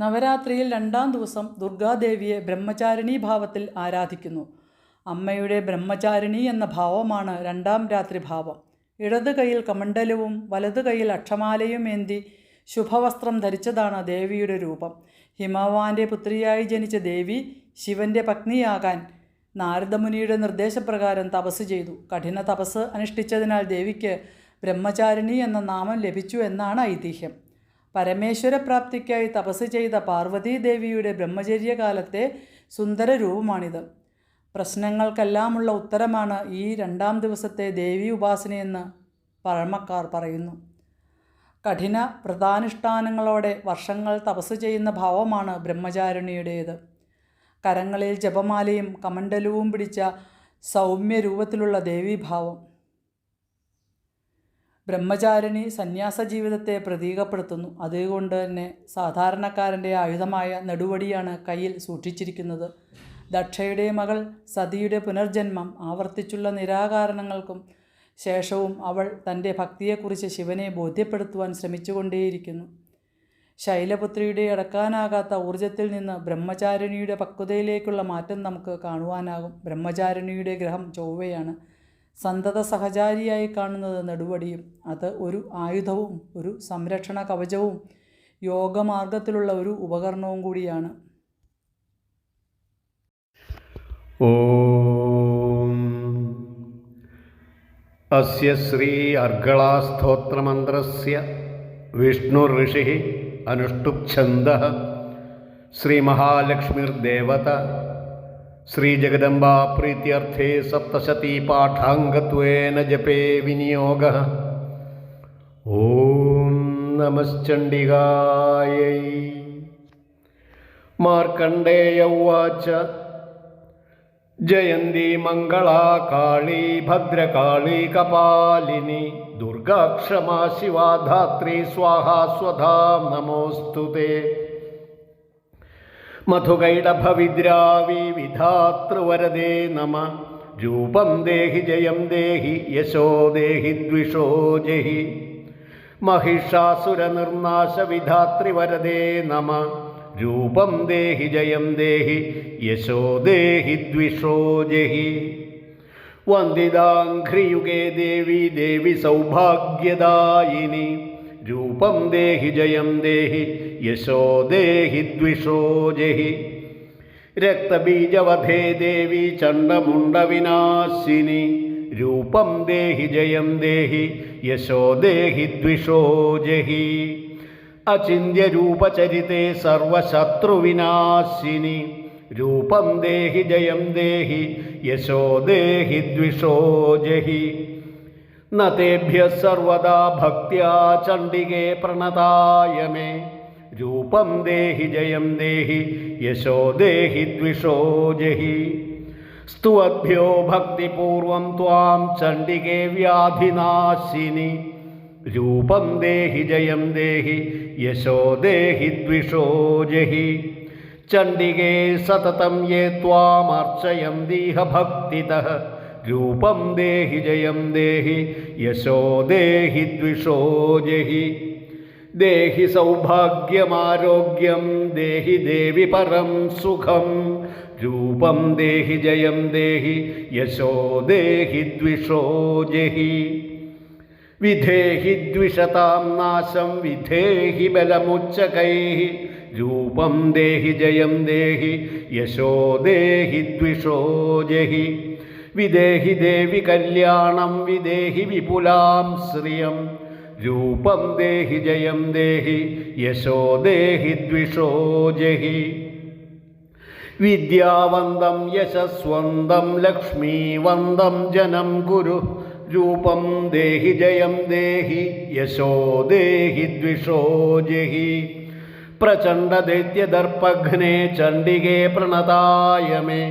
നവരാത്രിയിൽ 2-ാം ദിവസം ദുർഗാദേവിയെ ബ്രഹ്മചാരിണീ ഭാവത്തിൽ ആരാധിക്കുന്നു. അമ്മയുടെ ബ്രഹ്മചാരിണി എന്ന ഭാവമാണ് 2-ാം രാത്രി ഭാവം. ഇടത് കൈയിൽ കമണ്ഡലവും വലതു കൈയിൽ അക്ഷമാലയും ഏന്തി ശുഭവസ്ത്രം ധരിച്ചതാണ് ദേവിയുടെ രൂപം. ഹിമവാന്റെ പുത്രിയായി ജനിച്ച ദേവി ശിവന്റെ പത്നിയാകാൻ നാരദമുനിയുടെ നിർദ്ദേശപ്രകാരം തപസ് ചെയ്തു. കഠിന തപസ് അനുഷ്ഠിച്ചതിനാൽ ദേവിക്ക് ബ്രഹ്മചാരിണി എന്ന നാമം ലഭിച്ചു എന്നാണ് ഐതിഹ്യം. പരമേശ്വരപ്രാപ്തിക്കായി തപസ് ചെയ്ത പാർവതീദേവിയുടെ ബ്രഹ്മചര്യകാലത്തെ സുന്ദര രൂപമാണിത്. പ്രശ്നങ്ങൾക്കെല്ലാമുള്ള ഉത്തരമാണ് ഈ 2-ാം ദിവസത്തെ ദേവീ ഉപാസനയെന്ന് പഴമക്കാർ പറയുന്നു. കഠിന വ്രതാനുഷ്ഠാനങ്ങളോടെ വർഷങ്ങൾ തപസ് ചെയ്യുന്ന ഭാവമാണ് ബ്രഹ്മചാരിണിയുടേത്. കരങ്ങളിൽ ജപമാലയും കമണ്ഡലവും പിടിച്ച സൗമ്യ രൂപത്തിലുള്ള ദേവീഭാവം. ബ്രഹ്മചാരിണി സന്യാസ ജീവിതത്തെ പ്രതീകപ്പെടുത്തുന്നു. അതുകൊണ്ട് തന്നെ സാധാരണക്കാരൻ്റെ ആയുധമായ നെടുവടിയാണ് കയ്യിൽ സൂക്ഷിച്ചിരിക്കുന്നത്. ദക്ഷയുടെ മകൾ സതിയുടെ പുനർജന്മം ആവർത്തിച്ചുള്ള നിരാകാരണങ്ങൾക്കും ശേഷവും അവൾ തൻ്റെ ഭക്തിയെക്കുറിച്ച് ശിവനെ ബോധ്യപ്പെടുത്തുവാൻ ശ്രമിച്ചുകൊണ്ടേയിരിക്കുന്നു. ശൈലപുത്രിയുടെ അടക്കാനാകാത്ത ഊർജത്തിൽ നിന്ന് ബ്രഹ്മചാരിണിയുടെ പക്വതയിലേക്കുള്ള മാറ്റം നമുക്ക് കാണുവാനാകും. ബ്രഹ്മചാരിണിയുടെ ഗ്രഹം ചൊവ്വയാണ്. സന്തത സഹചാരിയായി കാണുന്നത് നെടുവടിയും. അത് ഒരു ആയുധവും ഒരു സംരക്ഷണ കവചവും യോഗമാർഗത്തിലുള്ള ഒരു ഉപകരണവും കൂടിയാണ്. ഓം അസ്യ ശ്രീ അർഗളാസ്തോത്രമന്ത്രസ്യ വിഷ്ണുർഋഷിഃ അനുഷ്ടുപ്ഛന്ദഃ ശ്രീമഹാലക്ഷ്മിർദേവത ശ്രീജഗദംബാ പ്രീത്യർത്ഥേ സപ്തശതീ പാഠാംഗത്വേന ജപേ വിനിയോഗഃ. ഓം നമശ്ചണ്ഡികായൈ. മാർക്കണ്ഡേയ ഉവാച ജയന്തി മംഗളാ കാളീ ഭദ്രകാളീ കപാലിനി ദുർഗാ ക്ഷമാ ശിവാ ധാത്രി സ്വാഹാ സ്വധാ നമോസ്തുതേ. മധുകൈടഭവിദ്രാവി വിധാതൃവരദേ നമ. രൂപം ദേഹി ജയം ദേഹി യശോ ദേഹി ദ്വിഷോ ജഹി. മഹിഷാസുരനിർനാശ വിധാത്രിവരദേ നമ. രൂപം ദേഹി ജയം ദേഹി യശോ ദേഹി ദ്വിഷോ ജഹി. വന്ദിതാഘ്രിയുഗേ ദേവി ദേവി സൗഭാഗ്യദായിനി. രൂപം ദേഹി ജയം ദേഹി യശോ ദേഹി ദ്വിഷോ ജഹി. രക്തബീജവധേ ദേവി ചണ്ഡമുണ്ഡവിനാശിനി. രൂപം ദേഹി ജയം ദേഹി യശോ ദേഹി ദ്വിഷോ ജഹി. അചിന്യരൂപചരിതേ സർവശത്രുവിനാശിനി. രൂപം ദേഹി ജയം ദേഹി യശോ ദേഹി ദ്വിഷോ ജഹി. നതേഭ്യഃ സർവദാ ഭക്ത്യാ ചണ്ഡികേ പ്രണതായ മേ. രൂപം ദേഹി ജയം ദേഹി യശോ ദേഹി ദ്വിഷോ ജഹി. സ്തുവദ്ഭ്യോ ഭക്തിപൂർവം ത്വാം ചണ്ഡികേ വ്യാധിനാശിനി. രൂപം ദേഹി ജയം ദേഹി യശോ ദേഹി ദ്വിഷോ ജഹി. ചണ്ഡികേ സതതം യേ ത്വാമർച്ചയന്തിഹ ഭക്തിതഃ. രൂപം ദേഹി ജയം ദേഹി യശോ ദേഹി ദ്വിഷോ ജഹി. ദേഹി സൗഭാഗ്യമാരോഗ്യം ദേഹി ദേവി പരം സുഖം. രൂപം ദേഹി ജയം ദേഹി യശോ ദേഹി ദ്വിഷോ ജഹി. വിധേഹി ദ്വിഷതാം നാശം വിധേഹി ബലമുച്ചകൈഃ. രൂപം ദേഹി ജയം ദേഹി യശോ ദേഹി ദ്വിഷോ ജഹി. വിദേഹി ദേവി കല്യാണം വിദേഹി വിപുലാം ശ്രിയം. രൂപം ദേഹി ജയം ദേഹി യശോ ദേഹി ദ്വിഷോ ജഹി. വിദ്യാവന്തം യശസ്വന്തം ലക്ഷ്മീവന്തം ജനം കുരു. രൂപം ദേഹി ജയം ദേഹി യശോ ദേഹി ദ്വിഷോ ജഹി. പ്രചണ്ഡദൈത്യദർപ്പഘ്നേ ചണ്ഡികേ പ്രണതായ മേ.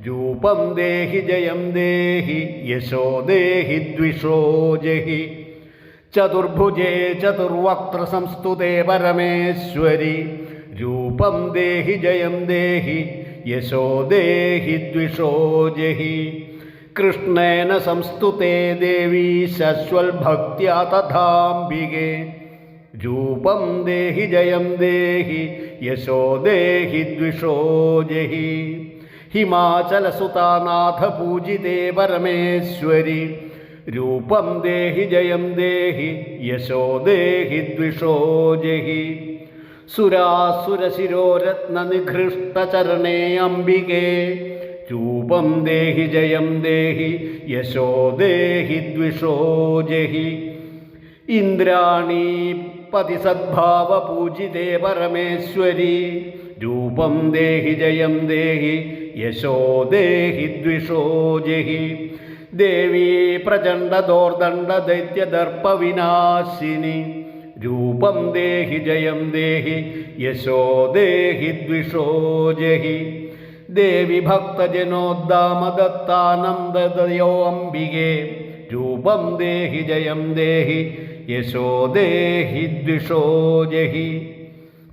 രൂപം ദേഹി ജയം ദേഹി യശോ ദേഹി ദ്വിഷോ ജഹി. ചതുർഭുജേ ചതുർവക്ത്ര സംസ്തുതേ പരമേശ്വരി. രൂപം ദേഹി ജയം ദേഹി യശോ ദേഹി ദ്വിഷോ ജഹി. കൃഷ്ണേന സംസ്തുതേ ദേവി ശശ്വൽഭക്ത്യാ തഥാംബികേ. രൂപം ദേഹി ജയം ദേഹി യശോ ദേഹി ദ്വിഷോ ജഹി ഹിമാചലസുതാനാഥ പൂജിതേ പരമേശ്വരി രൂപം ദേഹി ജയം ദേഹി യശോ ദേഹി ദ്വിഷോ ജഹി സുരാസുരശിരോരത്നനിഘൃഷ്ടചരണേ അംബികേ രൂപം ദേഹി ജയം ദേഹി യശോ ദേഹി ദ്വിഷോ ജഹി ഇന്ദ്രാണി പതിസദ്ഭാവപൂജിതേ പരമേശ്വരി രൂപം ദേഹി ജയം ദേഹി യശോ ദേഹി ദ്വിഷോ ജഹി ദേവീ പ്രചണ്ഡദോർദണ്ഡ ദൈത്യദർപ്പവിനാശിനി രൂപം ദേഹി ജയം ദേഹി യശോ ദേഹി ദ്വിഷോ ജഹി ദേവി ഭക്തജനോദ്ദാമദത്താനന്ദദയോ അംബികേ രൂപം ദേഹി ജയം ദേഹി യശോ ദേഹി ദ്വിഷോ ജഹി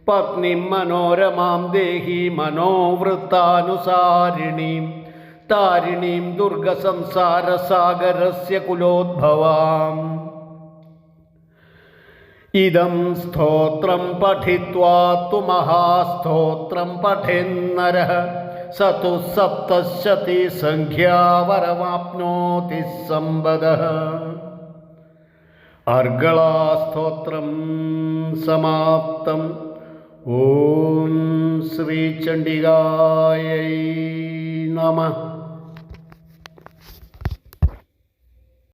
പത്നിം മനോരമാം ദേഹി മനോവൃത്താനുസാരിണീം താരിണീം ദുർഗസംസാരസാഗരസ്യ കുലോദ്ഭവാം ഇദം സ്തോത്രം പഠിത്വാ തു മഹാസ്തോത്രം പഠേന്നരഃ സ തു സപ്തശതി സംഖ്യാവരമാപ്നോതി സമ്പദഃ. അർഗളാസ്തോത്രം സമാപ്തം. ഓം ശ്രീ ചണ്ഡികായൈ നമഃ.